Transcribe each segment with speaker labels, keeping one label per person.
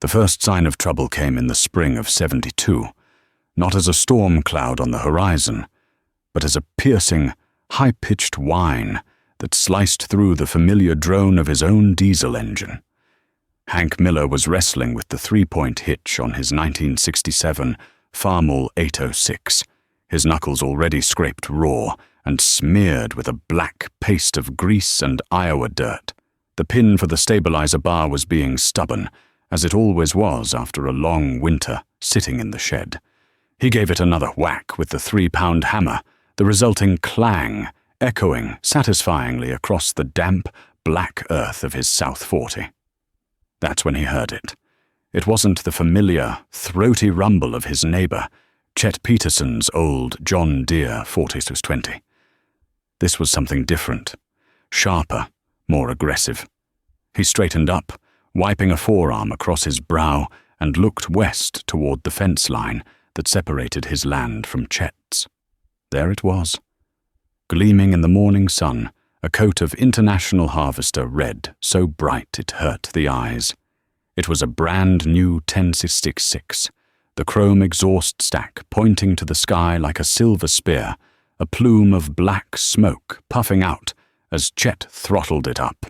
Speaker 1: The first sign of trouble came in the spring of '72, not as a storm cloud on the horizon, but as a piercing, high-pitched whine that sliced through the familiar drone of his own diesel engine. Hank Miller was wrestling with the three-point hitch on his 1967 Farmall 806, his knuckles already scraped raw and smeared with a black paste of grease and Iowa dirt. The pin for the stabilizer bar was being stubborn, as it always was after a long winter sitting in the shed. He gave it another whack with the 3-pound hammer, the resulting clang echoing satisfyingly across the damp, black earth of his South 40. That's when he heard it. It wasn't the familiar, throaty rumble of his neighbor, Chet Peterson's old John Deere 40-20. This was something different, sharper, more aggressive. He straightened up, wiping a forearm across his brow, and looked west toward the fence line that separated his land from Chet's. There it was, gleaming in the morning sun, a coat of International Harvester red so bright it hurt the eyes. It was a brand new 1066, the chrome exhaust stack pointing to the sky like a silver spear, a plume of black smoke puffing out as Chet throttled it up.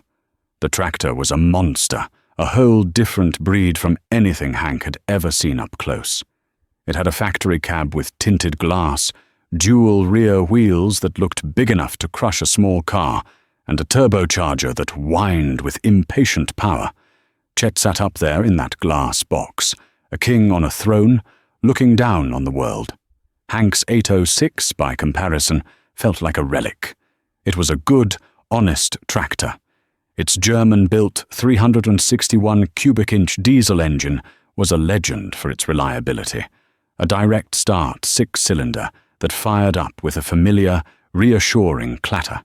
Speaker 1: The tractor was a monster, a whole different breed from anything Hank had ever seen up close. It had a factory cab with tinted glass, dual rear wheels that looked big enough to crush a small car, and a turbocharger that whined with impatient power. Chet sat up there in that glass box, a king on a throne, looking down on the world. Hank's 806, by comparison, felt like a relic. It was a good, honest tractor. Its German-built 361 cubic-inch diesel engine was a legend for its reliability, a direct-start six-cylinder that fired up with a familiar, reassuring clatter.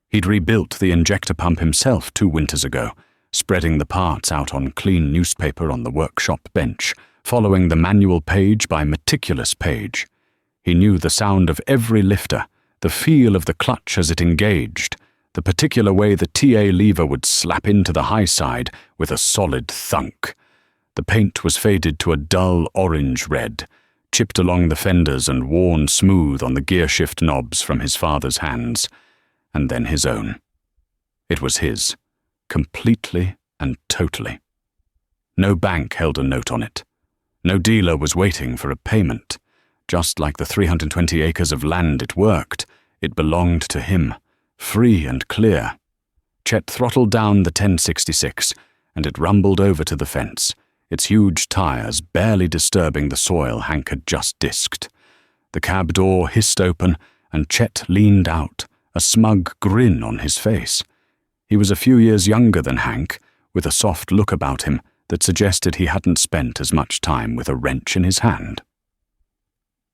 Speaker 1: He'd rebuilt the injector pump himself 2 winters ago, spreading the parts out on clean newspaper on the workshop bench, following the manual page by meticulous page. He knew the sound of every lifter, the feel of the clutch as it engaged, the particular way the TA lever would slap into the high side with a solid thunk. The paint was faded to a dull orange red, chipped along the fenders and worn smooth on the gearshift knobs from his father's hands, and then his own. It was his, completely and totally. No bank held a note on it. No dealer was waiting for a payment. Just like the 320 acres of land it worked, it belonged to him, free and clear. Chet throttled down the 1066, and it rumbled over to the fence, its huge tires barely disturbing the soil Hank had just disked. The cab door hissed open, and Chet leaned out, a smug grin on his face. He was a few years younger than Hank, with a soft look about him that suggested he hadn't spent as much time with a wrench in his hand.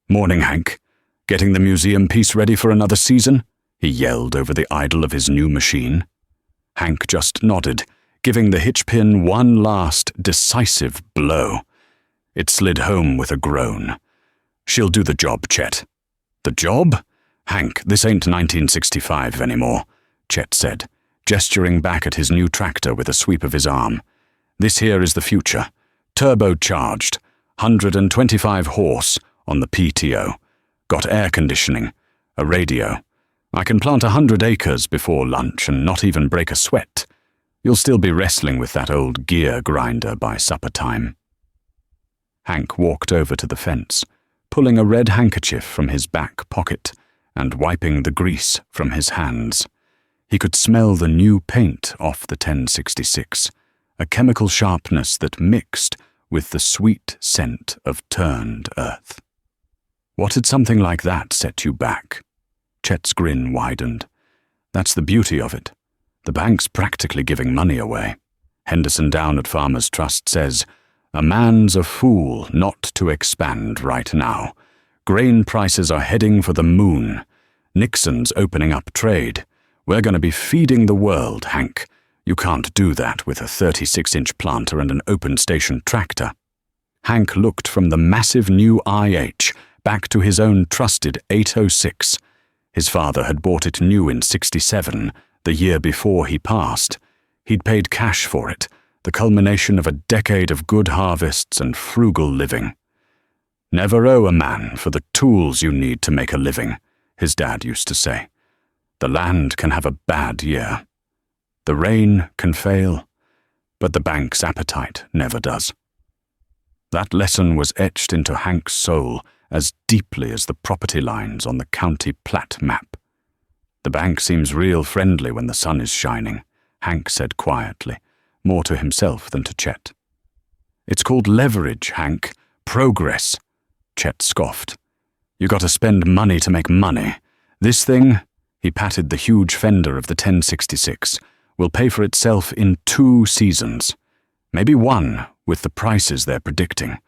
Speaker 1: "Morning, Hank. Getting the museum piece ready for another season?" he yelled over the idle of his new machine. Hank just nodded, giving the hitchpin one last, decisive blow. It slid home with a groan. "She'll do the job, Chet." "The job? Hank, this ain't 1965 anymore," Chet said, gesturing back at his new tractor with a sweep of his arm. "This here is the future. Turbocharged, 125 horse on the PTO. Got air conditioning, a radio. I can plant 100 acres before lunch and not even break a sweat. You'll still be wrestling with that old gear grinder by supper time." Hank walked over to the fence, pulling a red handkerchief from his back pocket and wiping the grease from his hands. He could smell the new paint off the 1066, a chemical sharpness that mixed with the sweet scent of turned earth. "What had something like that set you back?" Chet's grin widened. "That's the beauty of it. The bank's practically giving money away. Henderson down at Farmers Trust says, 'A man's a fool not to expand right now. Grain prices are heading for the moon. Nixon's opening up trade. We're going to be feeding the world, Hank. You can't do that with a 36-inch planter and an open-station tractor.'" Hank looked from the massive new IH back to his own trusted 806. His father had bought it new in '67, the year before he passed. He'd paid cash for it, the culmination of a decade of good harvests and frugal living. "Never owe a man for the tools you need to make a living," his dad used to say. "The land can have a bad year. The rain can fail, but the bank's appetite never does." That lesson was etched into Hank's soul as deeply as the property lines on the county plat map. "The bank seems real friendly when the sun is shining," Hank said quietly, more to himself than to Chet. "It's called leverage, Hank. Progress," Chet scoffed. "You got to spend money to make money. This thing," he patted the huge fender of the 1066, "will pay for itself in 2 seasons. Maybe 1 with the prices they're predicting.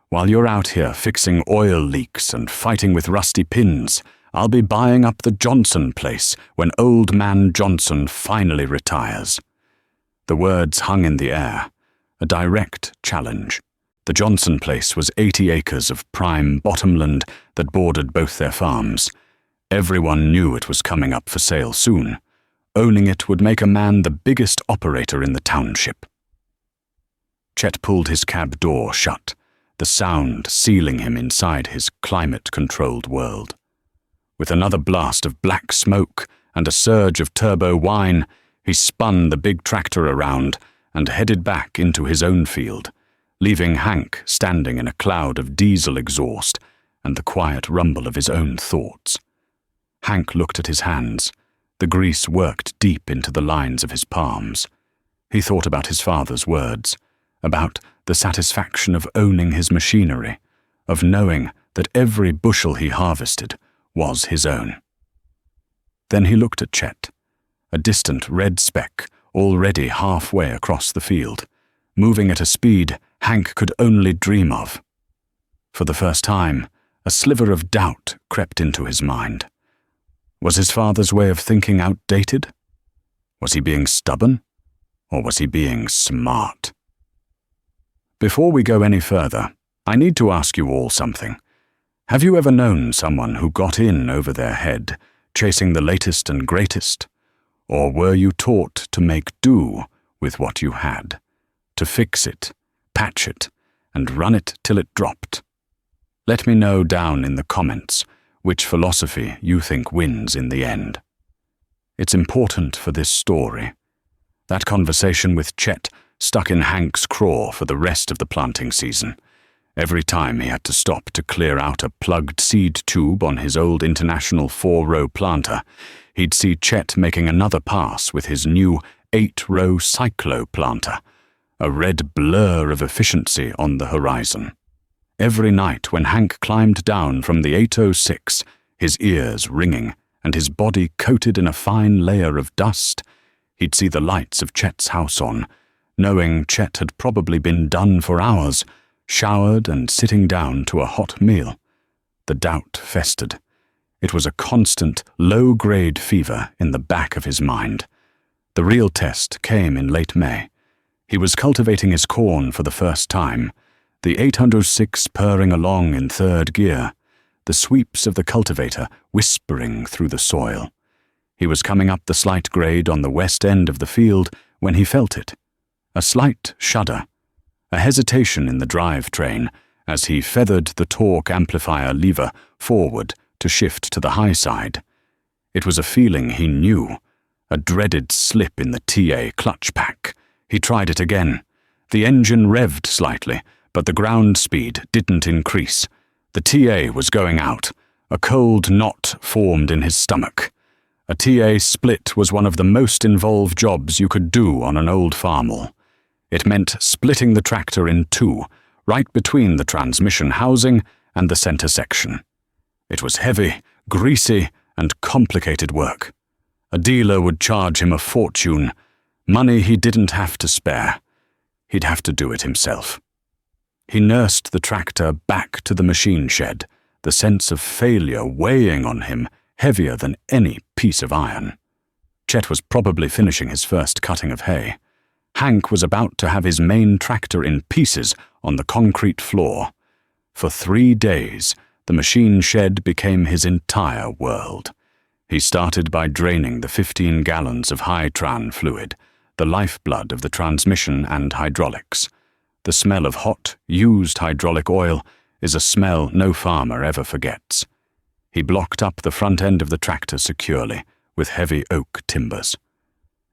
Speaker 1: While you're out here fixing oil leaks and fighting with rusty pins, I'll be buying up the Johnson place when Old Man Johnson finally retires." The words hung in the air, a direct challenge. The Johnson place was 80 acres of prime bottomland that bordered both their farms. Everyone knew it was coming up for sale soon. Owning it would make a man the biggest operator in the township. Chet pulled his cab door shut, the sound sealing him inside his climate-controlled world. With another blast of black smoke and a surge of turbo whine, he spun the big tractor around and headed back into his own field, leaving Hank standing in a cloud of diesel exhaust and the quiet rumble of his own thoughts. Hank looked at his hands. The grease worked deep into the lines of his palms. He thought about his father's words, about the satisfaction of owning his machinery, of knowing that every bushel he harvested was his own. Then he looked at Chet, a distant red speck already halfway across the field, moving at a speed Hank could only dream of. For the first time, a sliver of doubt crept into his mind. Was his father's way of thinking outdated? Was he being stubborn? Or was he being smart? Before we go any further, I need to ask you all something. Have you ever known someone who got in over their head, chasing the latest and greatest? Or were you taught to make do with what you had, to fix it, patch it, and run it till it dropped? Let me know down in the comments which philosophy you think wins in the end. It's important for this story. That conversation with Chet stuck in Hank's craw for the rest of the planting season. Every time he had to stop to clear out a plugged seed tube on his old International 4-row planter, he'd see Chet making another pass with his new 8-row cyclo planter, a red blur of efficiency on the horizon. Every night when Hank climbed down from the 806, his ears ringing and his body coated in a fine layer of dust, he'd see the lights of Chet's house on, knowing Chet had probably been done for hours, showered and sitting down to a hot meal. The doubt festered. It was a constant, low-grade fever in the back of his mind. The real test came in late May. He was cultivating his corn for the first time, the 806 purring along in 3rd gear, the sweeps of the cultivator whispering through the soil. He was coming up the slight grade on the west end of the field when he felt it. A slight shudder, a hesitation in the drivetrain as he feathered the torque amplifier lever forward to shift to the high side. It was a feeling he knew, a dreaded slip in the TA clutch pack. He tried it again. The engine revved slightly, but the ground speed didn't increase. The TA was going out. A cold knot formed in his stomach. A TA split was one of the most involved jobs you could do on an old Farmall. It meant splitting the tractor in 2, right between the transmission housing and the center section. It was heavy, greasy, and complicated work. A dealer would charge him a fortune, money he didn't have to spare. He'd have to do it himself. He nursed the tractor back to the machine shed, the sense of failure weighing on him heavier than any piece of iron. Chet was probably finishing his first cutting of hay. Hank was about to have his main tractor in pieces on the concrete floor. For 3 days, the machine shed became his entire world. He started by draining the 15 gallons of high-tran fluid, the lifeblood of the transmission and hydraulics. The smell of hot, used hydraulic oil is a smell no farmer ever forgets. He blocked up the front end of the tractor securely with heavy oak timbers.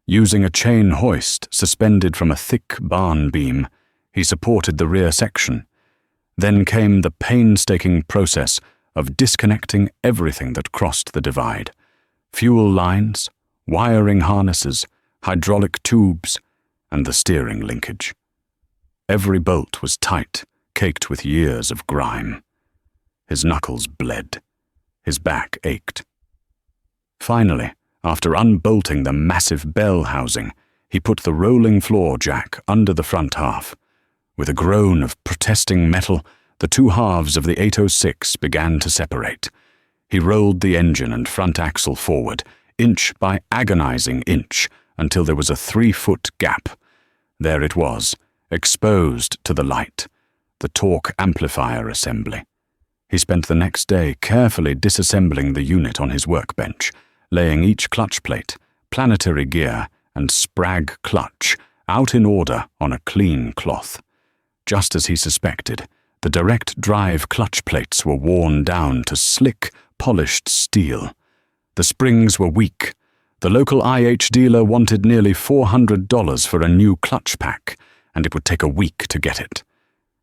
Speaker 1: Using a chain hoist suspended from a thick barn beam, he supported the rear section. Then came the painstaking process of disconnecting everything that crossed the divide: fuel lines, wiring harnesses, hydraulic tubes, and the steering linkage. Every bolt was tight, caked with years of grime. His knuckles bled. His back ached. Finally, after unbolting the massive bell housing, he put the rolling floor jack under the front half. With a groan of protesting metal, the two halves of the 806 began to separate. He rolled the engine and front axle forward, inch by agonizing inch, until there was a 3-foot gap. There it was, exposed to the light, the torque amplifier assembly. He spent the next day carefully disassembling the unit on his workbench, laying each clutch plate, planetary gear, and sprag clutch out in order on a clean cloth. Just as he suspected, the direct drive clutch plates were worn down to slick, polished steel. The springs were weak. The local IH dealer wanted nearly $400 for a new clutch pack, and it would take a week to get it.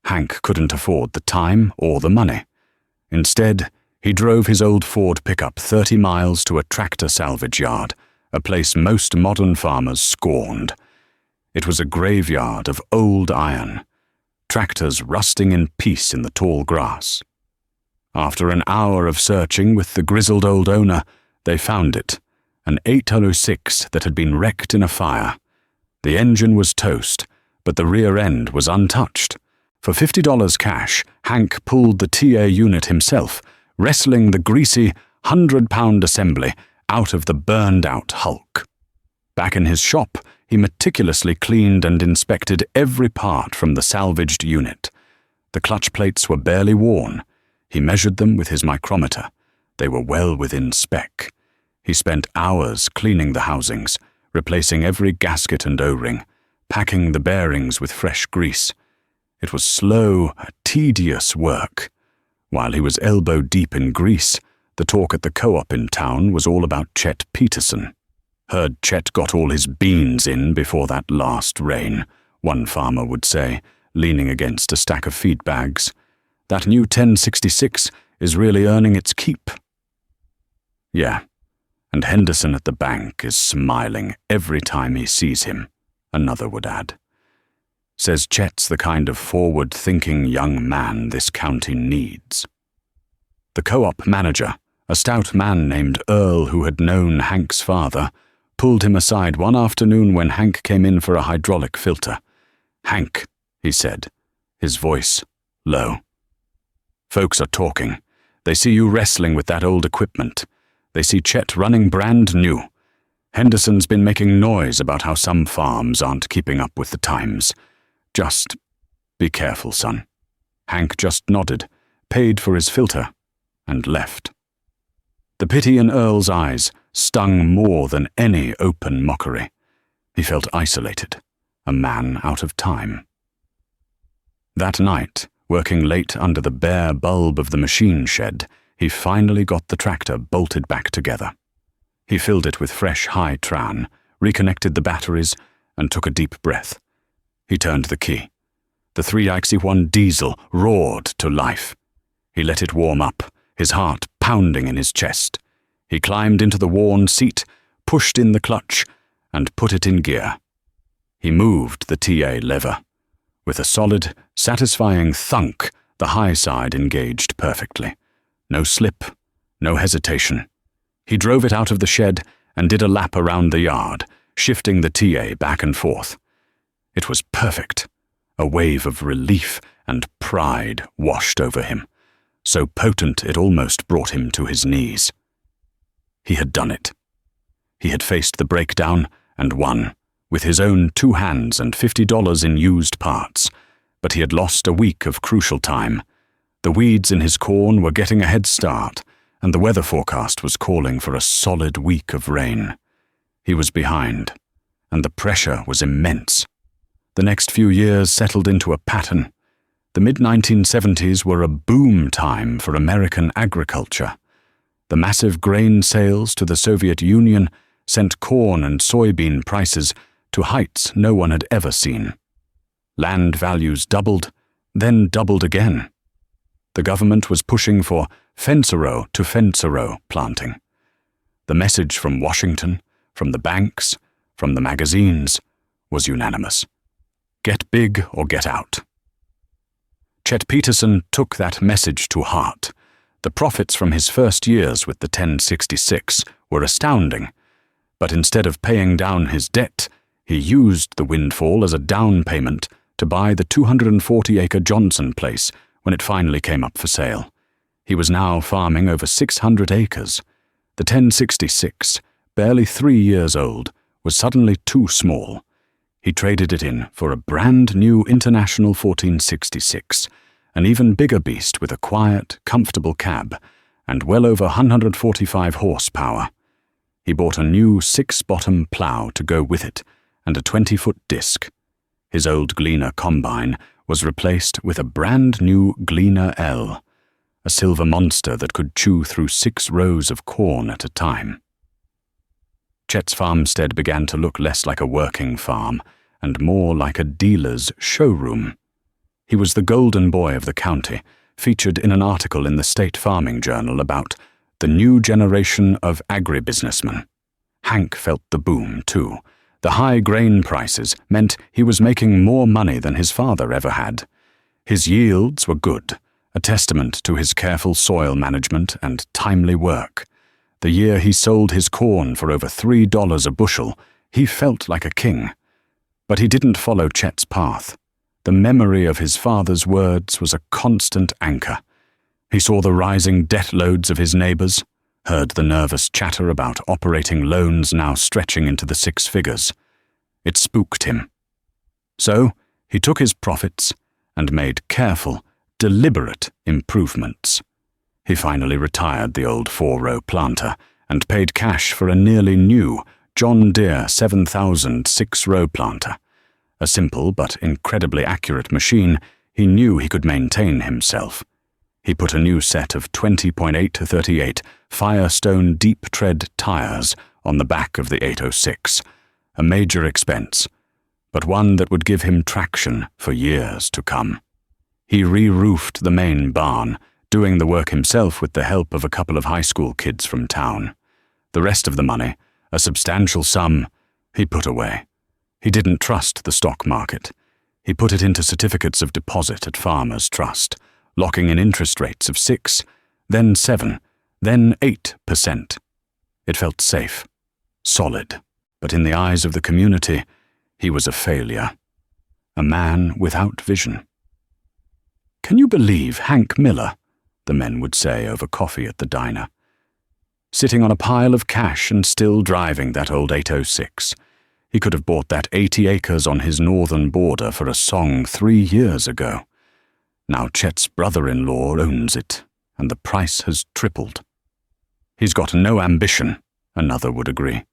Speaker 1: Hank couldn't afford the time or the money. Instead, he drove his old Ford pickup 30 miles to a tractor salvage yard, a place most modern farmers scorned. It was a graveyard of old iron, tractors rusting in peace in the tall grass. After an hour of searching with the grizzled old owner, they found it, an 806 that had been wrecked in a fire. The engine was toast, but the rear end was untouched. For $50 cash, Hank pulled the TA unit himself, wrestling the greasy 100-pound assembly out of the burned-out hulk. Back in his shop, he meticulously cleaned and inspected every part from the salvaged unit. The clutch plates were barely worn. He measured them with his micrometer. They were well within spec. He spent hours cleaning the housings, replacing every gasket and O-ring, packing the bearings with fresh grease. It was slow, tedious work. While he was elbow-deep in grease, the talk at the co-op in town was all about Chet Peterson. Heard Chet got all his beans in before that last rain, one farmer would say, leaning against a stack of feed bags. That new 1066 is really earning its keep. Yeah, and Henderson at the bank is smiling every time he sees him, another would add. Says Chet's the kind of forward-thinking young man this county needs. The co-op manager, a stout man named Earl who had known Hank's father, pulled him aside one afternoon when Hank came in for a hydraulic filter. "Hank," he said, his voice low. "Folks are talking. They see you wrestling with that old equipment. They see Chet running brand new. Henderson's been making noise about how some farms aren't keeping up with the times. Just be careful, son." Hank just nodded, paid for his filter, and left. The pity in Earl's eyes stung more than any open mockery. He felt isolated, a man out of time. That night, working late under the bare bulb of the machine shed, he finally got the tractor bolted back together. He filled it with fresh high tran, reconnected the batteries, and took a deep breath. He turned the key. The 3XE1 diesel roared to life. He let it warm up, his heart pounding in his chest. He climbed into the worn seat, pushed in the clutch, and put it in gear. He moved the TA lever. With a solid, satisfying thunk, the high side engaged perfectly. No slip, no hesitation. He drove it out of the shed and did a lap around the yard, shifting the TA back and forth. It was perfect. A wave of relief and pride washed over him, so potent it almost brought him to his knees. He had done it. He had faced the breakdown and won, with his own 2 hands and $50 in used parts, but he had lost a week of crucial time. The weeds in his corn were getting a head start, and the weather forecast was calling for a solid week of rain. He was behind, and the pressure was immense. The next few years settled into a pattern. The mid-1970s were a boom time for American agriculture. The massive grain sales to the Soviet Union sent corn and soybean prices to heights no one had ever seen. Land values doubled, then doubled again. The government was pushing for fence-a-row to fence-a-row planting. The message from Washington, from the banks, from the magazines, was unanimous. Get big or get out. Chet Peterson took that message to heart. The profits from his first years with the 1066 were astounding, but instead of paying down his debt, he used the windfall as a down payment to buy the 240-acre Johnson place when it finally came up for sale. He was now farming over 600 acres. The 1066, barely 3 years old, was suddenly too small. He traded it in for a brand new International 1466, an even bigger beast with a quiet, comfortable cab and well over 145 horsepower. He bought a new 6-bottom plow to go with it and a 20-foot disc. His old Gleaner combine was replaced with a brand new Gleaner L, a silver monster that could chew through 6 rows of corn at a time. Chet's farmstead began to look less like a working farm and more like a dealer's showroom. He was the golden boy of the county, featured in an article in the State Farming Journal about the new generation of agribusinessmen. Hank felt the boom, too. The high grain prices meant he was making more money than his father ever had. His yields were good, a testament to his careful soil management and timely work. The year he sold his corn for over $3 a bushel, he felt like a king. But he didn't follow Chet's path. The memory of his father's words was a constant anchor. He saw the rising debt loads of his neighbors, heard the nervous chatter about operating loans now stretching into the 6 figures. It spooked him. So he took his profits and made careful, deliberate improvements. He finally retired the old 4-row planter and paid cash for a nearly new John Deere 7000 6-row planter. A simple but incredibly accurate machine, he knew he could maintain himself. He put a new set of 20.838 Firestone deep tread tires on the back of the 806, a major expense, but one that would give him traction for years to come. He re-roofed the main barn, doing the work himself with the help of a couple of high school kids from town. The rest of the money, a substantial sum, he put away. He didn't trust the stock market. He put it into certificates of deposit at Farmers' Trust, locking in interest rates of 6, then 7, then 8%. It felt safe, solid, but in the eyes of the community, he was a failure, a man without vision. "Can you believe Hank Miller?" the men would say over coffee at the diner. Sitting on a pile of cash and still driving that old 806. He could have bought that 80 acres on his northern border for a song 3 years ago. Now Chet's brother-in-law owns it, and the price has tripled. He's got no ambition, another would agree.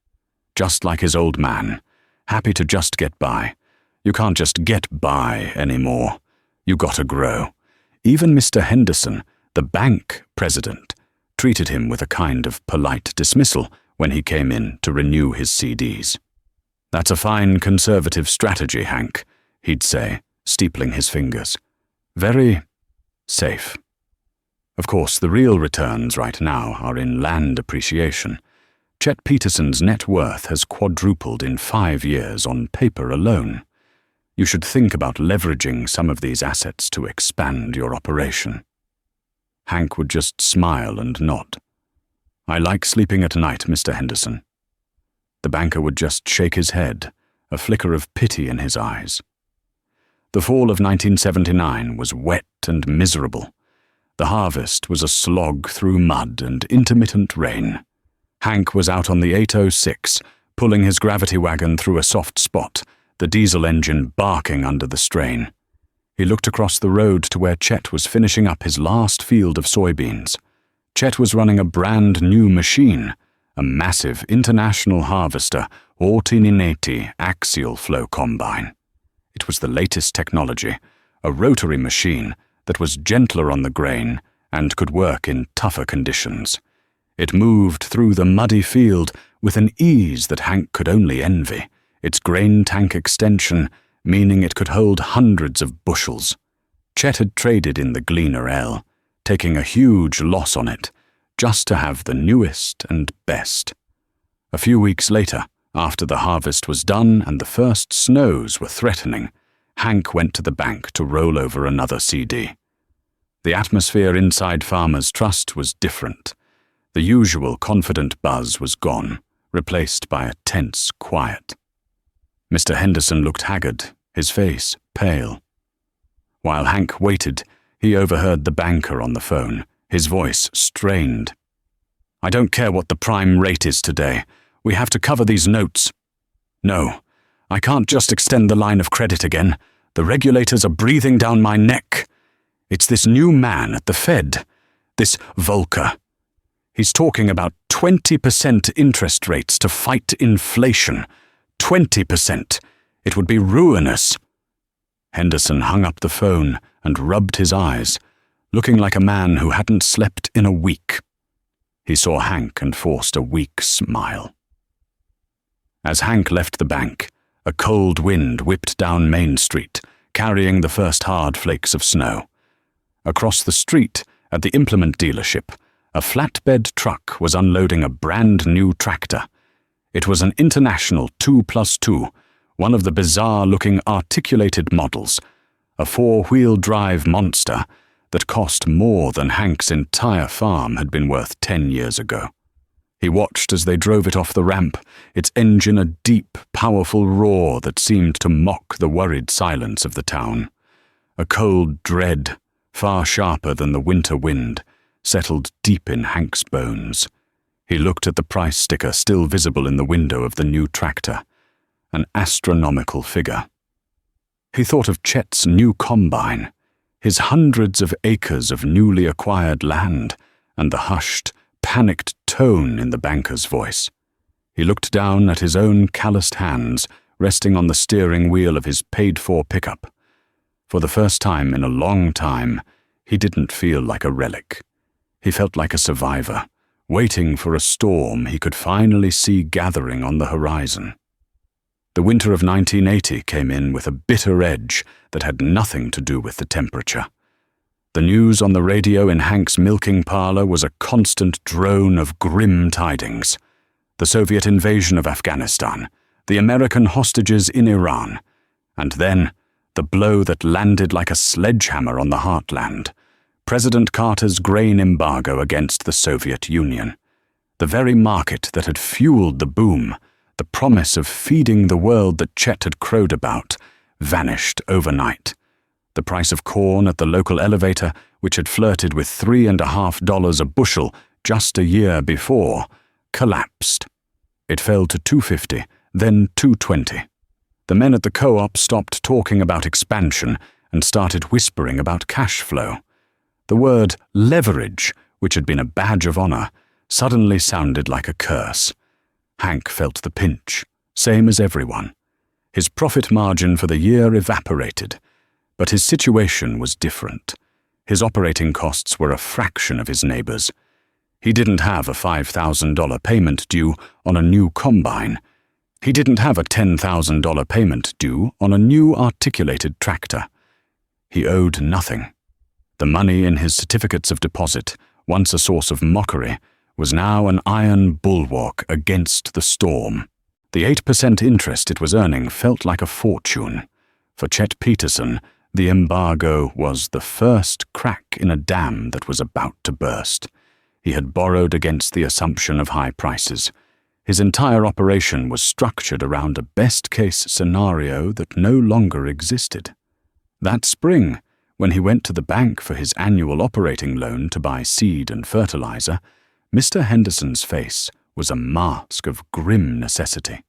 Speaker 1: Just like his old man, happy to just get by. You can't just get by anymore. You gotta grow. Even Mr. Henderson, the bank president, treated him with a kind of polite dismissal when he came in to renew his CDs. "That's a fine conservative strategy, Hank," he'd say, steepling his fingers. "Very safe." Of course, the real returns right now are in land appreciation. Chet Peterson's net worth has quadrupled in 5 years on paper alone. You should think about leveraging some of these assets to expand your operation. Hank would just smile and nod. "I like sleeping at night, Mr. Henderson." The banker would just shake his head, a flicker of pity in his eyes. The fall of 1979 was wet and miserable. The harvest was a slog through mud and intermittent rain. Hank was out on the 806, pulling his gravity wagon through a soft spot, the diesel engine barking under the strain. He looked across the road to where Chet was finishing up his last field of soybeans. Chet was running a brand new machine, a massive international harvester Ortinineti axial flow combine. It was the latest technology, a rotary machine that was gentler on the grain and could work in tougher conditions. It moved through the muddy field with an ease that Hank could only envy, its grain tank extension meaning it could hold hundreds of bushels. Chet had traded in the Gleaner L, taking a huge loss on it, just to have the newest and best. A few weeks later, after the harvest was done and the first snows were threatening, Hank went to the bank to roll over another CD. The atmosphere inside Farmers Trust was different. The usual confident buzz was gone, replaced by a tense quiet. Mr. Henderson looked haggard, his face pale. While Hank waited, he overheard the banker on the phone, his voice strained. "I don't care what the prime rate is today. We have to cover these notes. No, I can't just extend the line of credit again. The regulators are breathing down my neck. It's this new man at the Fed, this Volcker. He's talking about 20% interest rates to fight inflation. 20%. It would be ruinous." Henderson hung up the phone and rubbed his eyes, looking like a man who hadn't slept in a week. He saw Hank and forced a weak smile. As Hank left the bank, a cold wind whipped down Main Street, carrying the first hard flakes of snow. Across the street, at the implement dealership, a flatbed truck was unloading a brand-new tractor. It was an International 2+2, one of the bizarre-looking articulated models, a four-wheel drive monster that cost more than Hank's entire farm had been worth 10 years ago. He watched as they drove it off the ramp, its engine a deep, powerful roar that seemed to mock the worried silence of the town. A cold dread, far sharper than the winter wind, settled deep in Hank's bones. He looked at the price sticker still visible in the window of the new tractor, an astronomical figure. He thought of Chet's new combine, his hundreds of acres of newly acquired land, and the hushed, panicked tone in the banker's voice. He looked down at his own calloused hands resting on the steering wheel of his paid-for pickup. For the first time in a long time, he didn't feel like a relic. He felt like a survivor, waiting for a storm he could finally see gathering on the horizon. The winter of 1980 came in with a bitter edge that had nothing to do with the temperature. The news on the radio in Hank's milking parlor was a constant drone of grim tidings. The Soviet invasion of Afghanistan, the American hostages in Iran, and then the blow that landed like a sledgehammer on the heartland, President Carter's grain embargo against the Soviet Union. The very market that had fueled the boom, the promise of feeding the world that Chet had crowed about, vanished overnight. The price of corn at the local elevator, which had flirted with $3.50 a bushel just a year before, collapsed. It fell to $2.50, then $2.20. The men at the co-op stopped talking about expansion and started whispering about cash flow. The word leverage, which had been a badge of honor, suddenly sounded like a curse. Hank felt the pinch, same as everyone. His profit margin for the year evaporated, but his situation was different. His operating costs were a fraction of his neighbors. He didn't have a $5,000 payment due on a new combine. He didn't have a $10,000 payment due on a new articulated tractor. He owed nothing. The money in his certificates of deposit, once a source of mockery, was now an iron bulwark against the storm. The 8% interest it was earning felt like a fortune. For Chet Peterson, the embargo was the first crack in a dam that was about to burst. He had borrowed against the assumption of high prices. His entire operation was structured around a best-case scenario that no longer existed. That spring, when he went to the bank for his annual operating loan to buy seed and fertilizer, Mr. Henderson's face was a mask of grim necessity.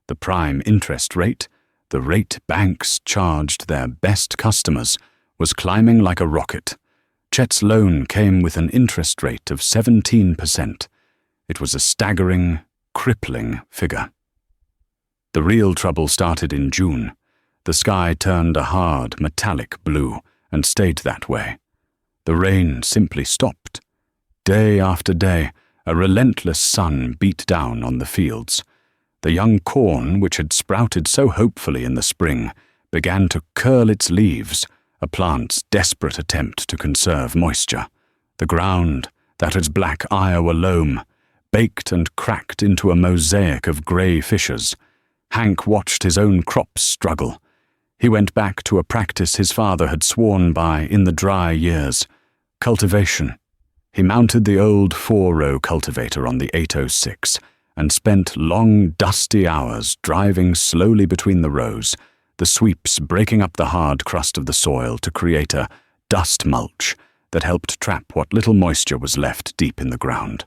Speaker 1: The prime interest rate, the rate banks charged their best customers, was climbing like a rocket. Chet's loan came with an interest rate of 17%. It was a staggering, crippling figure. The real trouble started in June. The sky turned a hard, metallic blue and stayed that way. The rain simply stopped. Day after day, a relentless sun beat down on the fields. The young corn, which had sprouted so hopefully in the spring, began to curl its leaves, a plant's desperate attempt to conserve moisture. The ground, that its black Iowa loam, baked and cracked into a mosaic of grey fissures. Hank watched his own crops struggle. He went back to a practice his father had sworn by in the dry years: cultivation. He mounted the old 4-row cultivator on the 806 and spent long, dusty hours driving slowly between the rows, the sweeps breaking up the hard crust of the soil to create a dust mulch that helped trap what little moisture was left deep in the ground.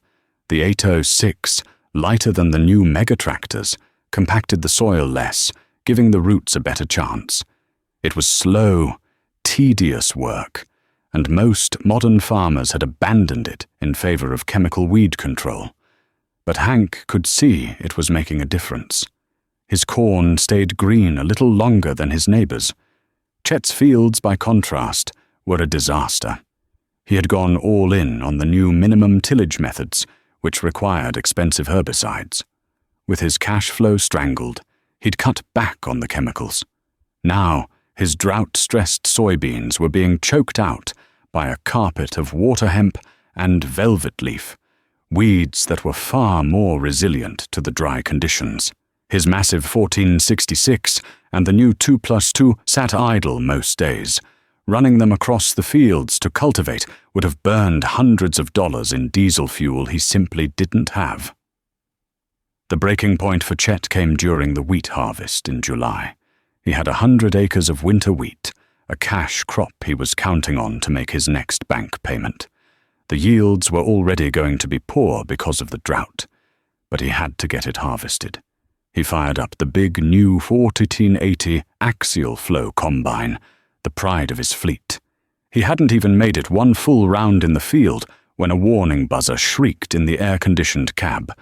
Speaker 1: The 806, lighter than the new mega-tractors, compacted the soil less, giving the roots a better chance. It was slow, tedious work, and most modern farmers had abandoned it in favor of chemical weed control. But Hank could see it was making a difference. His corn stayed green a little longer than his neighbors. Chet's fields, by contrast, were a disaster. He had gone all in on the new minimum tillage methods, which required expensive herbicides. With his cash flow strangled, he'd cut back on the chemicals. Now, his drought-stressed soybeans were being choked out by a carpet of water hemp and velvet leaf, weeds that were far more resilient to the dry conditions. His massive 1466 and the new 2+2 sat idle most days. Running them across the fields to cultivate would have burned hundreds of dollars in diesel fuel he simply didn't have. The breaking point for Chet came during the wheat harvest in July. He had 100 acres of winter wheat, a cash crop he was counting on to make his next bank payment. The yields were already going to be poor because of the drought, but he had to get it harvested. He fired up the big new 1480 axial flow combine, the pride of his fleet. He hadn't even made it one full round in the field when a warning buzzer shrieked in the air-conditioned cab.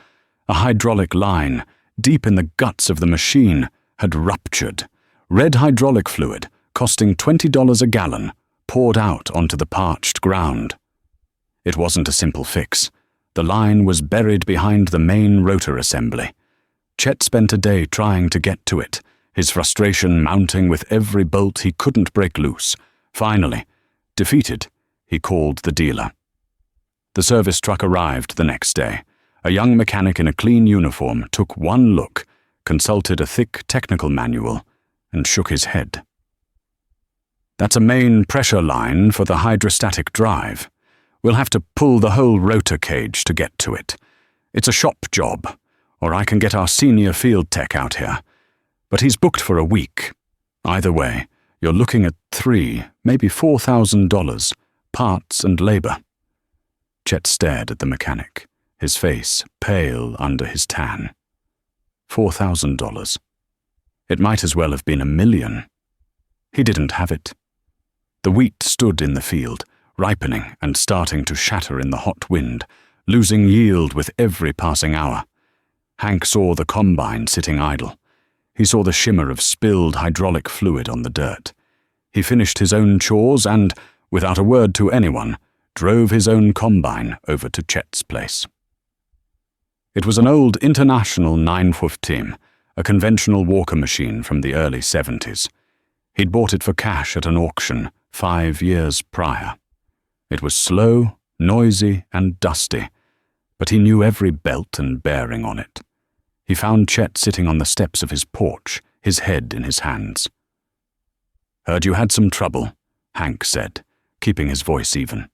Speaker 1: A hydraulic line, deep in the guts of the machine, had ruptured. Red hydraulic fluid, costing $20 a gallon, poured out onto the parched ground. It wasn't a simple fix. The line was buried behind the main rotor assembly. Chet spent a day trying to get to it, his frustration mounting with every bolt he couldn't break loose. Finally, defeated, he called the dealer. The service truck arrived the next day. A young mechanic in a clean uniform took one look, consulted a thick technical manual, and shook his head. "That's a main pressure line for the hydrostatic drive. We'll have to pull the whole rotor cage to get to it. It's a shop job, or I can get our senior field tech out here. But he's booked for a week. Either way, you're looking at $3,000, maybe $4,000, parts and labor." Chet stared at the mechanic, his face pale under his tan. $4,000. It might as well have been $1 million. He didn't have it. The wheat stood in the field, ripening and starting to shatter in the hot wind, losing yield with every passing hour. Hank saw the combine sitting idle. He saw the shimmer of spilled hydraulic fluid on the dirt. He finished his own chores and, without a word to anyone, drove his own combine over to Chet's place. It was an old International 915, a conventional walker machine from the early 70s. He'd bought it for cash at an auction 5 years prior. It was slow, noisy, and dusty, but he knew every belt and bearing on it. He found Chet sitting on the steps of his porch, his head in his hands. "Heard you had some trouble," Hank said, keeping his voice even.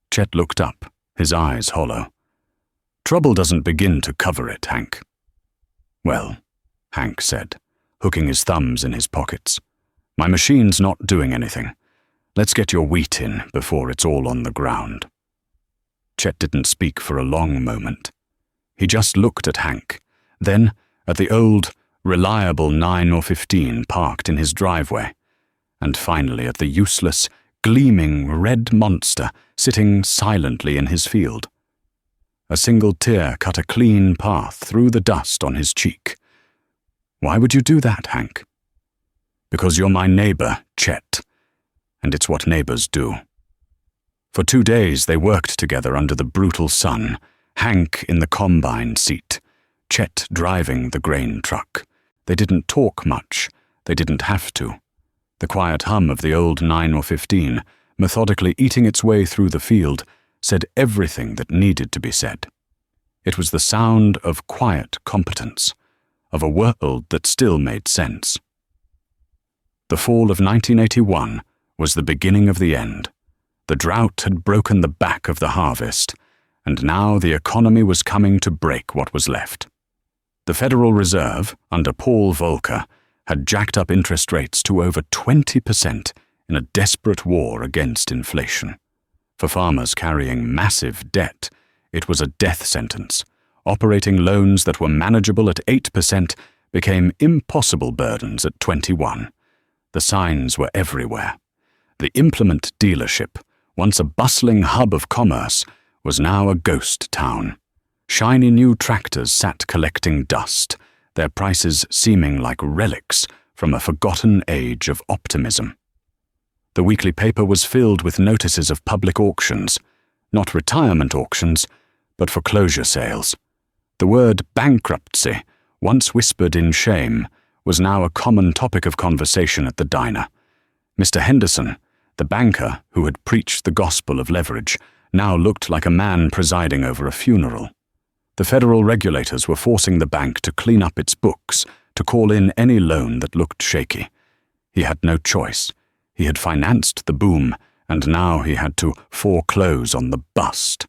Speaker 1: Chet looked up, his eyes hollow. "Trouble doesn't begin to cover it, Hank." "Well," Hank said, hooking his thumbs in his pockets, "my machine's not doing anything. Let's get your wheat in before it's all on the ground." Chet didn't speak for a long moment. He just looked at Hank, then at the old, reliable 9 or 15 parked in his driveway, and finally at the useless, gleaming red monster sitting silently in his field. A single tear cut a clean path through the dust on his cheek. "Why would you do that, Hank?" "Because you're my neighbor, Chet, and it's what neighbors do." For 2 days they worked together under the brutal sun, Hank in the combine seat, Chet driving the grain truck. They didn't talk much. They didn't have to. The quiet hum of the old 9 or 15, methodically eating its way through the field, said everything that needed to be said. It was the sound of quiet competence, of a world that still made sense. The fall of 1981 was the beginning of the end. The drought had broken the back of the harvest, and now the economy was coming to break what was left. The Federal Reserve, under Paul Volcker, had jacked up interest rates to over 20% in a desperate war against inflation. For farmers carrying massive debt, it was a death sentence. Operating loans that were manageable at 8% became impossible burdens at 21%. The signs were everywhere. The implement dealership, once a bustling hub of commerce, was now a ghost town. Shiny new tractors sat collecting dust, their prices seeming like relics from a forgotten age of optimism. The weekly paper was filled with notices of public auctions, not retirement auctions, but foreclosure sales. The word bankruptcy, once whispered in shame, was now a common topic of conversation at the diner. Mr. Henderson, the banker who had preached the gospel of leverage, now looked like a man presiding over a funeral. The federal regulators were forcing the bank to clean up its books, to call in any loan that looked shaky. He had no choice. He had financed the boom, and now he had to foreclose on the bust.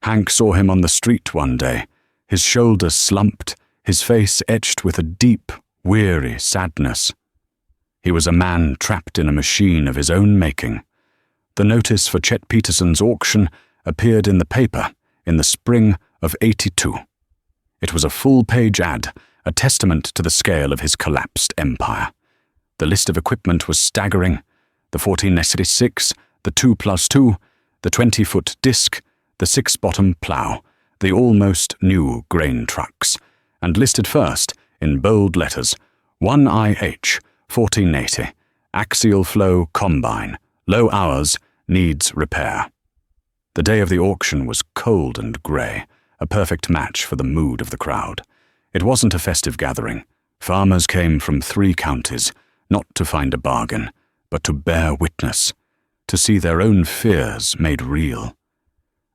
Speaker 1: Hank saw him on the street one day, his shoulders slumped, his face etched with a deep, weary sadness. He was a man trapped in a machine of his own making. The notice for Chet Peterson's auction appeared in the paper in the spring of '82. It was a full-page ad, a testament to the scale of his collapsed empire. The list of equipment was staggering: the 1496, the 2+2, the 20-foot disc, the 6-bottom plow, the almost new grain trucks, and listed first, in bold letters, 1IH, 1480, axial flow combine, low hours, needs repair. The day of the auction was cold and grey, a perfect match for the mood of the crowd. It wasn't a festive gathering. Farmers came from 3 counties, not to find a bargain, but to bear witness, to see their own fears made real.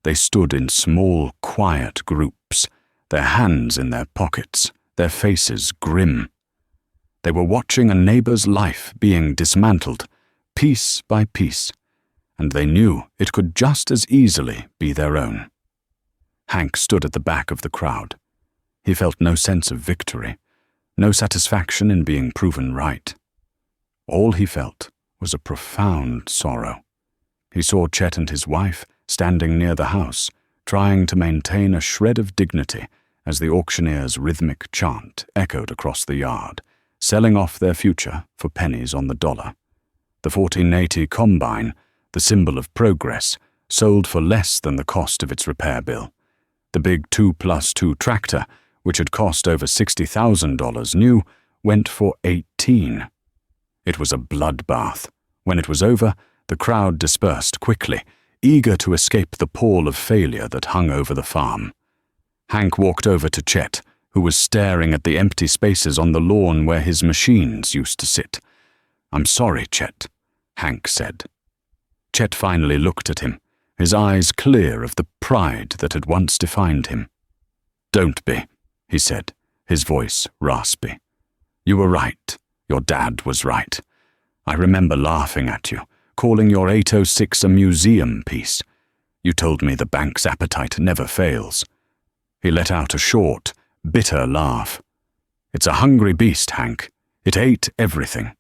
Speaker 1: They stood in small, quiet groups, their hands in their pockets, their faces grim. They were watching a neighbor's life being dismantled, piece by piece, and they knew it could just as easily be their own. Hank stood at the back of the crowd. He felt no sense of victory, no satisfaction in being proven right. All he felt was a profound sorrow. He saw Chet and his wife standing near the house, trying to maintain a shred of dignity as the auctioneer's rhythmic chant echoed across the yard, selling off their future for pennies on the dollar. The 1480 combine, the symbol of progress, sold for less than the cost of its repair bill. The big 2+2 tractor, which had cost over $60,000 new, went for $18,000. It was a bloodbath. When it was over, the crowd dispersed quickly, eager to escape the pall of failure that hung over the farm. Hank walked over to Chet, who was staring at the empty spaces on the lawn where his machines used to sit. "I'm sorry, Chet," Hank said. Chet finally looked at him, his eyes clear of the pride that had once defined him. "Don't be," he said, his voice raspy. "You were right. Your dad was right. I remember laughing at you, calling your 806 a museum piece. You told me the bank's appetite never fails." He let out a short, bitter laugh. "It's a hungry beast, Hank. It ate everything."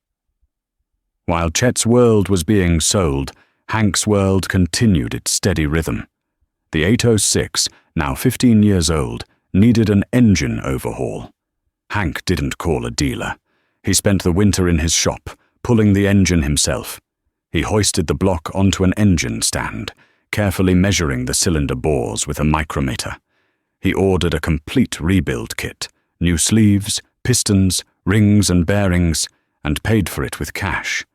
Speaker 1: While Chet's world was being sold, Hank's world continued its steady rhythm. The 806, now 15 years old, needed an engine overhaul. Hank didn't call a dealer. He spent the winter in his shop, pulling the engine himself. He hoisted the block onto an engine stand, carefully measuring the cylinder bores with a micrometer. He ordered a complete rebuild kit, new sleeves, pistons, rings and bearings, and paid for it with cash.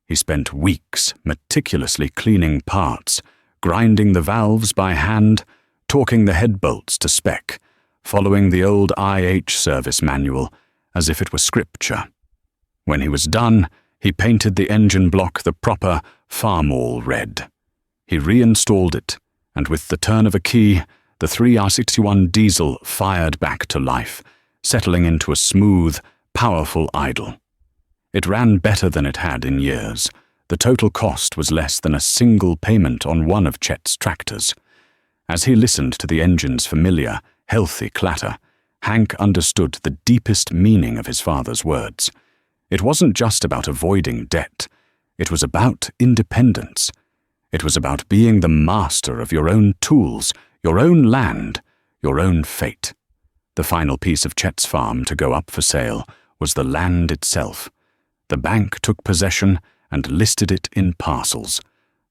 Speaker 1: He spent weeks meticulously cleaning parts, grinding the valves by hand, torquing the head bolts to spec, following the old IH service manual as if it were scripture. When he was done, he painted the engine block the proper Farmall red. He reinstalled it, and with the turn of a key, the 3R61 diesel fired back to life, settling into a smooth, powerful idle. It ran better than it had in years. The total cost was less than a single payment on one of Chet's tractors. As he listened to the engine's familiar, healthy clatter, Hank understood the deepest meaning of his father's words. It wasn't just about avoiding debt. It was about independence. It was about being the master of your own tools, your own land, your own fate. The final piece of Chet's farm to go up for sale was the land itself. The bank took possession and listed it in parcels.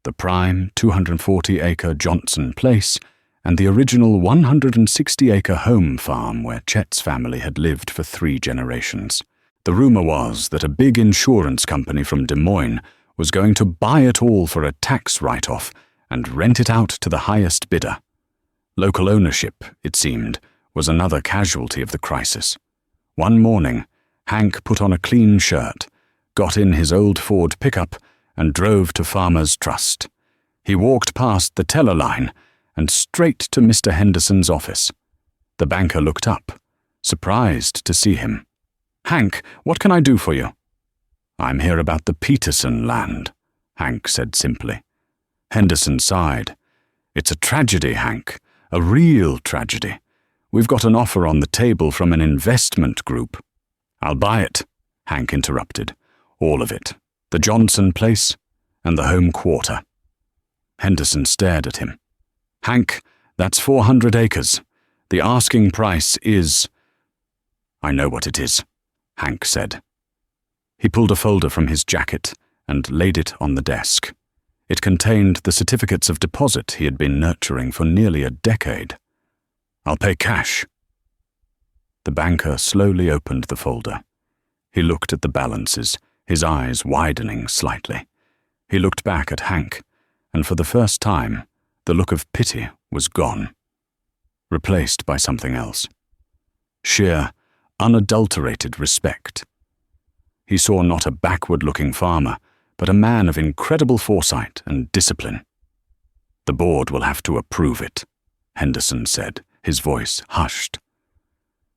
Speaker 1: The prime 240-acre Johnson Place and the original 160-acre home farm where Chet's family had lived for 3 generations. The rumor was that a big insurance company from Des Moines was going to buy it all for a tax write-off and rent it out to the highest bidder. Local ownership, it seemed, was another casualty of the crisis. One morning, Hank put on a clean shirt, got in his old Ford pickup, and drove to Farmers Trust. He walked past the teller line and straight to Mr. Henderson's office. The banker looked up, surprised to see him. "Hank, what can I do for you?" "I'm here about the Peterson land," Hank said simply. Henderson sighed. "It's a tragedy, Hank, a real tragedy. We've got an offer on the table from an investment group." "I'll buy it," Hank interrupted. "All of it. The Johnson Place and the home quarter." Henderson stared at him. "Hank, that's 400 acres. The asking price is—" "I know what it is," Hank said. He pulled a folder from his jacket and laid it on the desk. It contained the certificates of deposit he had been nurturing for nearly a decade. "I'll pay cash." The banker slowly opened the folder. He looked at the balances, his eyes widening slightly. He looked back at Hank, and for the first time, the look of pity was gone, replaced by something else. Sheer, unadulterated respect. He saw not a backward-looking farmer, but a man of incredible foresight and discipline. "The board will have to approve it," Henderson said, his voice hushed.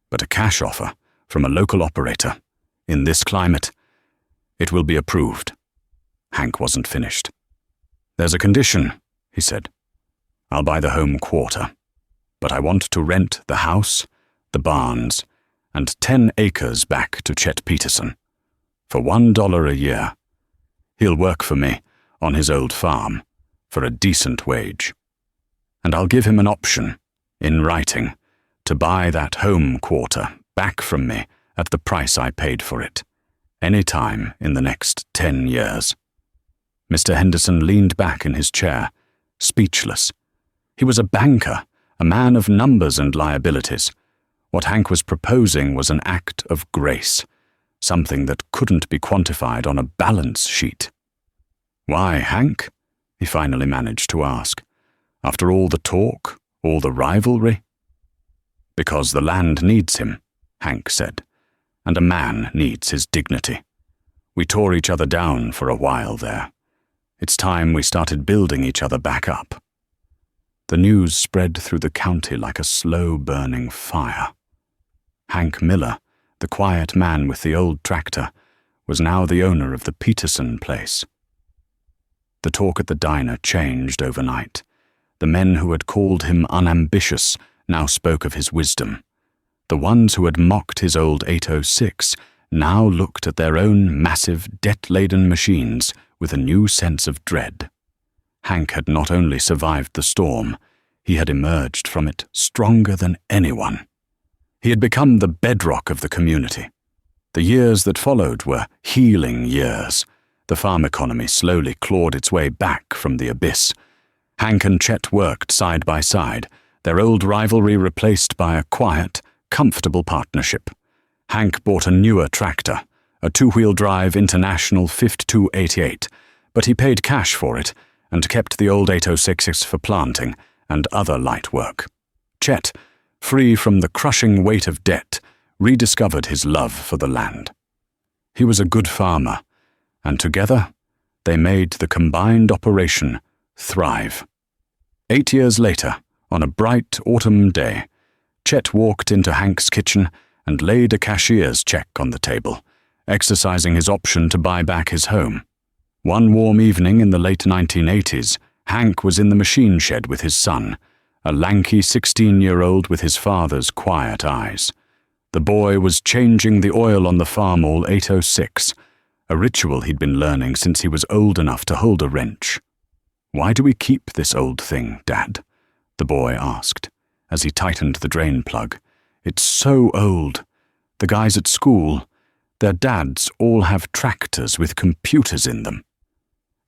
Speaker 1: "But a cash offer from a local operator, in this climate, it will be approved." Hank wasn't finished. "There's a condition," he said. "I'll buy the home quarter, but I want to rent the house, the barns, and 10 acres back to Chet Peterson, for $1 a year. He'll work for me on his old farm for a decent wage. And I'll give him an option, in writing, to buy that home quarter back from me at the price I paid for it, any time in the next 10 years. Mr. Henderson leaned back in his chair, speechless. He was a banker, a man of numbers and liabilities. What Hank was proposing was an act of grace, something that couldn't be quantified on a balance sheet. "Why, Hank?" he finally managed to ask. "After all the talk, all the rivalry?" "Because the land needs him," Hank said, "and a man needs his dignity. We tore each other down for a while there. It's time we started building each other back up." The news spread through the county like a slow-burning fire. Hank Miller, the quiet man with the old tractor, was now the owner of the Peterson Place. The talk at the diner changed overnight. The men who had called him unambitious now spoke of his wisdom. The ones who had mocked his old 806 now looked at their own massive, debt-laden machines with a new sense of dread. Hank had not only survived the storm, he had emerged from it stronger than anyone. He had become the bedrock of the community. The years that followed were healing years. The farm economy slowly clawed its way back from the abyss, Hank and Chet worked side by side, their old rivalry replaced by a quiet, comfortable partnership. Hank bought a newer tractor, a two-wheel drive International 5288, but he paid cash for it and kept the old 806s for planting and other light work. Chet, free from the crushing weight of debt, rediscovered his love for the land. He was a good farmer, and together they made the combined operation thrive. 8 years later, on a bright autumn day, Chet walked into Hank's kitchen and laid a cashier's check on the table, exercising his option to buy back his home. One warm evening in the late 1980s, Hank was in the machine shed with his son, a lanky 16-year-old with his father's quiet eyes. The boy was changing the oil on the Farmall 806, a ritual he'd been learning since he was old enough to hold a wrench. "Why do we keep this old thing, Dad?" the boy asked, as he tightened the drain plug. "It's so old. The guys at school, their dads all have tractors with computers in them."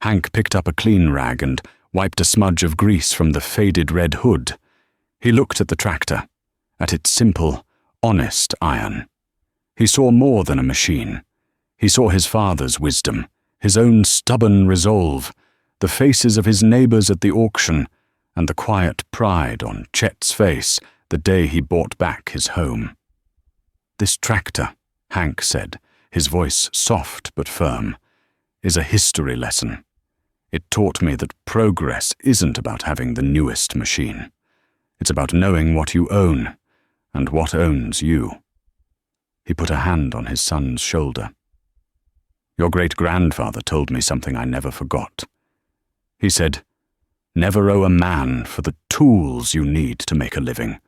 Speaker 1: Hank picked up a clean rag and wiped a smudge of grease from the faded red hood. He looked at the tractor, at its simple, honest iron. He saw more than a machine. He saw his father's wisdom, his own stubborn resolve, the faces of his neighbors at the auction, and the quiet pride on Chet's face the day he bought back his home. "This tractor," Hank said, his voice soft but firm, "is a history lesson. It taught me that progress isn't about having the newest machine. It's about knowing what you own and what owns you." He put a hand on his son's shoulder. "Your great-grandfather told me something I never forgot. He said, 'Never owe a man for the tools you need to make a living.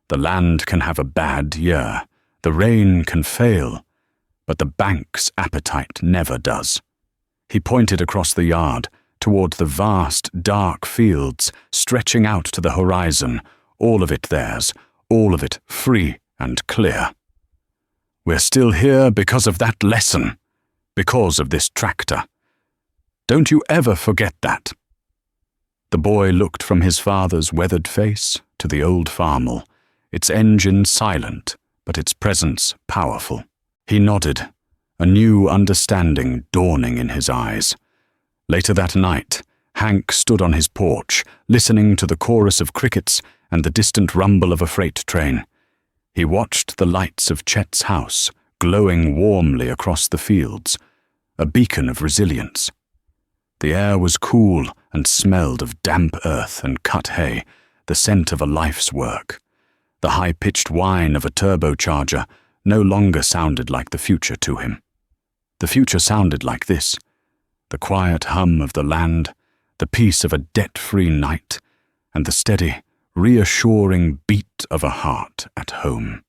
Speaker 1: The land can have a bad year, the rain can fail, but the bank's appetite never does.'" He pointed across the yard, toward the vast, dark fields stretching out to the horizon, all of it theirs, all of it free and clear. "We're still here because of that lesson, because of this tractor. Don't you ever forget that." The boy looked from his father's weathered face to the old Farmall, its engine silent, but its presence powerful. He nodded, a new understanding dawning in his eyes. Later that night, Hank stood on his porch, listening to the chorus of crickets and the distant rumble of a freight train. He watched the lights of Chet's house glowing warmly across the fields, a beacon of resilience. The air was cool and smelled of damp earth and cut hay, the scent of a life's work. The high-pitched whine of a turbocharger no longer sounded like the future to him. The future sounded like this: the quiet hum of the land, the peace of a debt-free night, and the steady, reassuring beat of a heart at home.